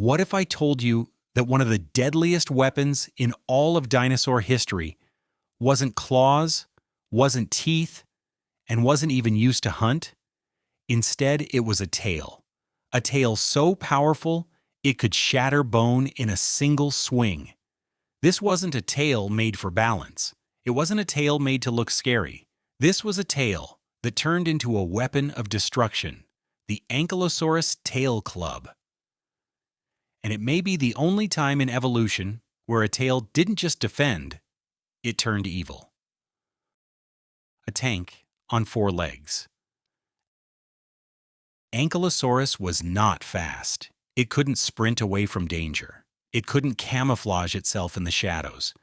What if I told you that one of the deadliest weapons in all of dinosaur history wasn't claws, wasn't teeth, and wasn't even used to hunt? Instead, it was a tail. A tail so powerful it could shatter bone in a single swing. This wasn't a tail made for balance. It wasn't a tail made to look scary. This was a tail that turned into a weapon of destruction, the Ankylosaurus tail club. And it may be the only time in evolution where a tail didn't just defend, it turned evil. A tank on 4 legs. Ankylosaurus was not fast. It couldn't sprint away from danger. It couldn't camouflage itself in the shadows.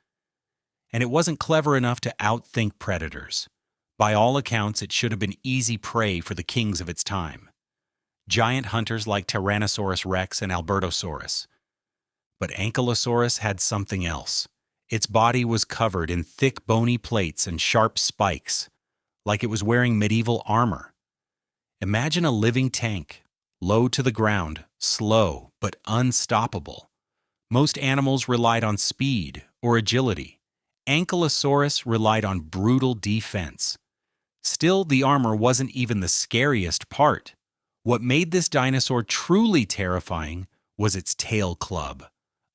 And it wasn't clever enough to outthink predators. By all accounts, it should have been easy prey for the kings of its time. Giant hunters like Tyrannosaurus rex and Albertosaurus. But Ankylosaurus had something else. Its body was covered in thick bony plates and sharp spikes, like it was wearing medieval armor. Imagine a living tank, low to the ground, slow but unstoppable. Most animals relied on speed or agility. Ankylosaurus relied on brutal defense. Still, the armor wasn't even the scariest part. What made this dinosaur truly terrifying was its tail club,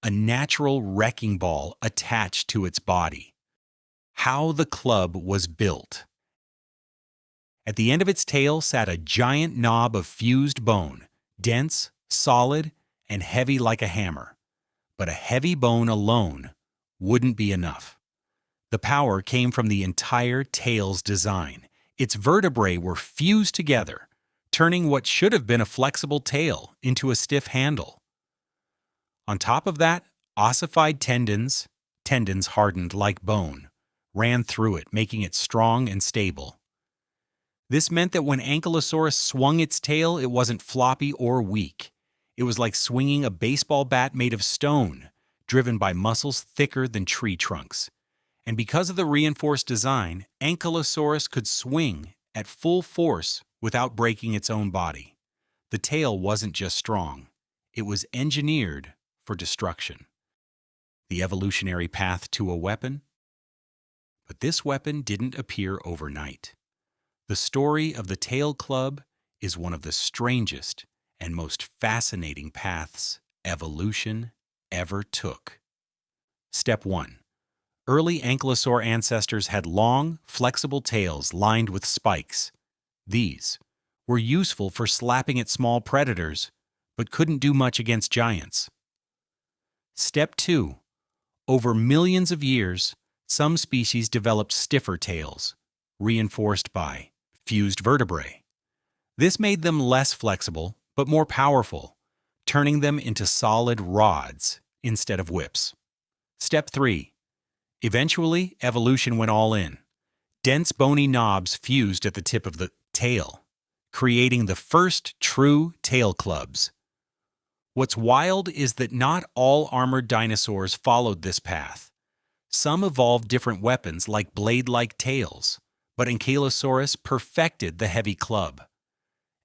a natural wrecking ball attached to its body. How the club was built. At the end of its tail sat a giant knob of fused bone, dense, solid, and heavy like a hammer. But a heavy bone alone wouldn't be enough. The power came from the entire tail's design. Its vertebrae were fused together, turning what should have been a flexible tail into a stiff handle. On top of that, ossified tendons hardened like bone, ran through it, making it strong and stable. This meant that when Ankylosaurus swung its tail, it wasn't floppy or weak. It was like swinging a baseball bat made of stone, driven by muscles thicker than tree trunks. And because of the reinforced design, Ankylosaurus could swing at full force without breaking its own body. The tail wasn't just strong. It was engineered for destruction. The evolutionary path to a weapon? But this weapon didn't appear overnight. The story of the tail club is one of the strangest and most fascinating paths evolution ever took. Step 1. Early ankylosaur ancestors had long, flexible tails lined with spikes. These were useful for slapping at small predators, but couldn't do much against giants. Step 2. Over millions of years, some species developed stiffer tails, reinforced by fused vertebrae. This made them less flexible, but more powerful, turning them into solid rods instead of whips. Step 3. Eventually, evolution went all in. Dense bony knobs fused at the tip of the tail, creating the first true tail clubs. What's wild is that not all armored dinosaurs followed this path. Some evolved different weapons like blade-like tails, but Ankylosaurus perfected the heavy club.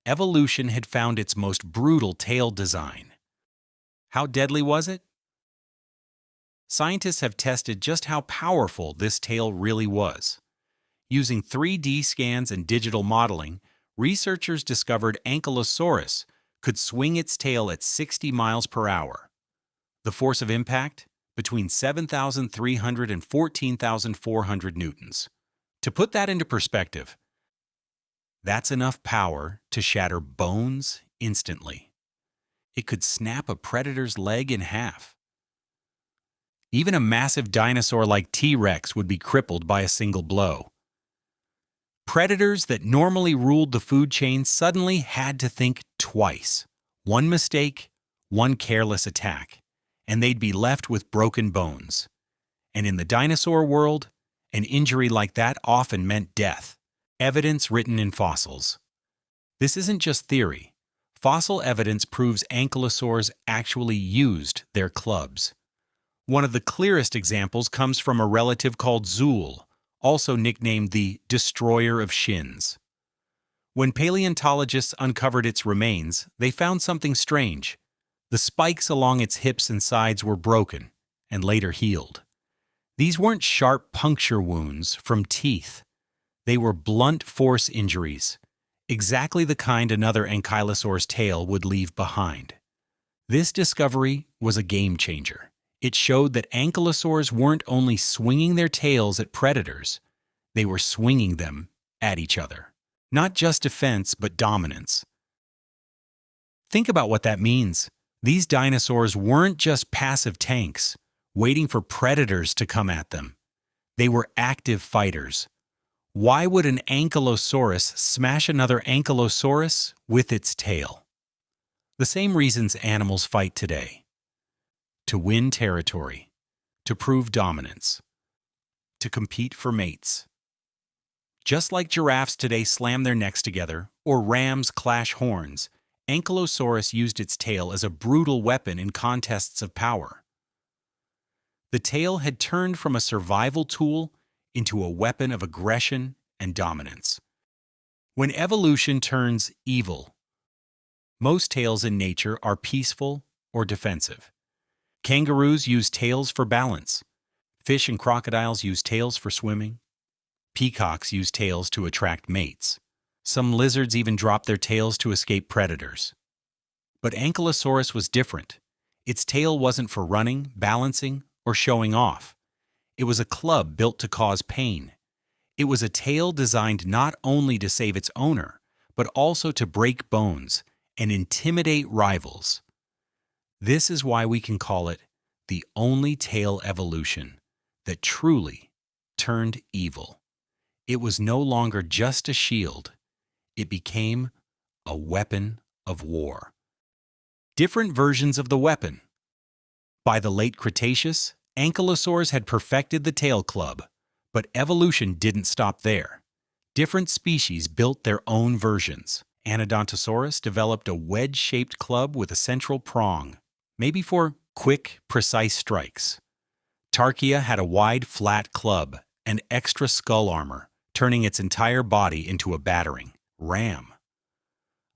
Evolution had found its most brutal tail design. How deadly was it? Scientists have tested just how powerful this tail really was. Using 3D scans and digital modeling, researchers discovered Ankylosaurus could swing its tail at 60 miles per hour. The force of impact? Between 7,300 and 14,400 newtons. To put that into perspective, that's enough power to shatter bones instantly. It could snap a predator's leg in half. Even a massive dinosaur like T-Rex would be crippled by a single blow. Predators that normally ruled the food chain suddenly had to think twice. One mistake, one careless attack, and they'd be left with broken bones. And in the dinosaur world, an injury like that often meant death. Evidence written in fossils. This isn't just theory. Fossil evidence proves ankylosaurs actually used their clubs. One of the clearest examples comes from a relative called Zool, also nicknamed the destroyer of shins. When paleontologists uncovered its remains, they found something strange. The spikes along its hips and sides were broken and later healed. These weren't sharp puncture wounds from teeth. They were blunt force injuries, exactly the kind another Ankylosaur's tail would leave behind. This discovery was a game changer. It showed that ankylosaurs weren't only swinging their tails at predators, they were swinging them at each other. Not just defense, but dominance. Think about what that means. These dinosaurs weren't just passive tanks, waiting for predators to come at them. They were active fighters. Why would an Ankylosaurus smash another Ankylosaurus with its tail? The same reasons animals fight today. To win territory, to prove dominance, to compete for mates. Just like giraffes today slam their necks together, or rams clash horns, Ankylosaurus used its tail as a brutal weapon in contests of power. The tail had turned from a survival tool into a weapon of aggression and dominance. When evolution turns evil, most tails in nature are peaceful or defensive. Kangaroos use tails for balance. Fish and crocodiles use tails for swimming. Peacocks use tails to attract mates. Some lizards even drop their tails to escape predators. But Ankylosaurus was different. Its tail wasn't for running, balancing, or showing off. It was a club built to cause pain. It was a tail designed not only to save its owner, but also to break bones and intimidate rivals. This is why we can call it the only tail evolution that truly turned evil. It was no longer just a shield. It became a weapon of war. Different versions of the weapon. By the late Cretaceous, Ankylosaurs had perfected the tail club, but evolution didn't stop there. Different species built their own versions. Anodontosaurus developed a wedge-shaped club with a central prong, maybe for quick, precise strikes. Tarchia had a wide, flat club and extra skull armor, turning its entire body into a battering ram.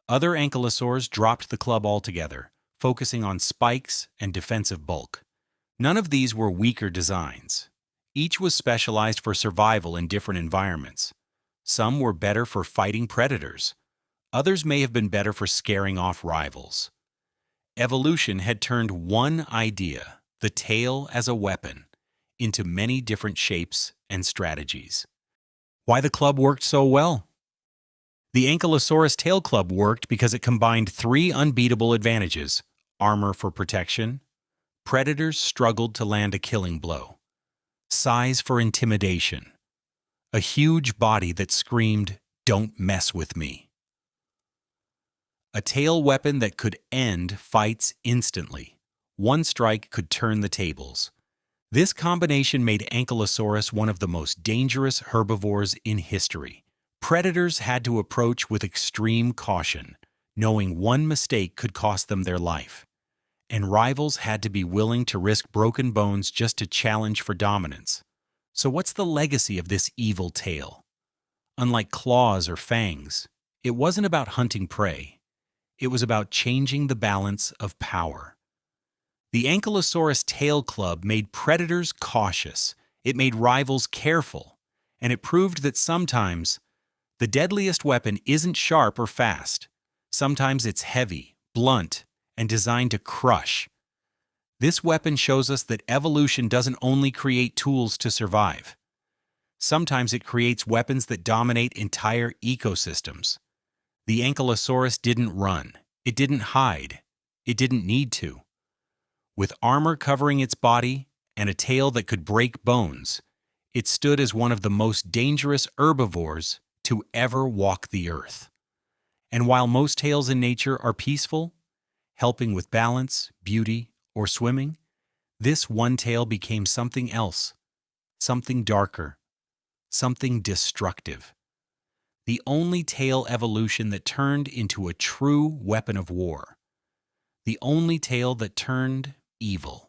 Other ankylosaurs dropped the club altogether, focusing on spikes and defensive bulk. None of these were weaker designs. Each was specialized for survival in different environments. Some were better for fighting predators. Others may have been better for scaring off rivals. Evolution had turned one idea, the tail as a weapon, into many different shapes and strategies. Why the club worked so well? The Ankylosaurus tail club worked because it combined three unbeatable advantages: armor for protection, predators struggled to land a killing blow, size for intimidation, a huge body that screamed, "Don't mess with me." A tail weapon that could end fights instantly. One strike could turn the tables. This combination made Ankylosaurus one of the most dangerous herbivores in history. Predators had to approach with extreme caution, knowing one mistake could cost them their life. And rivals had to be willing to risk broken bones just to challenge for dominance. So what's the legacy of this evil tail? Unlike claws or fangs, it wasn't about hunting prey. It was about changing the balance of power. The Ankylosaurus tail club made predators cautious, it made rivals careful, and it proved that sometimes the deadliest weapon isn't sharp or fast. Sometimes it's heavy, blunt, and designed to crush. This weapon shows us that evolution doesn't only create tools to survive. Sometimes it creates weapons that dominate entire ecosystems. The Ankylosaurus didn't run. It didn't hide. It didn't need to. With armor covering its body and a tail that could break bones, it stood as one of the most dangerous herbivores to ever walk the earth. And while most tails in nature are peaceful, helping with balance, beauty, or swimming, this one tail became something else, something darker, something destructive. The only tail evolution that turned into a true weapon of war. The only tail that turned evil.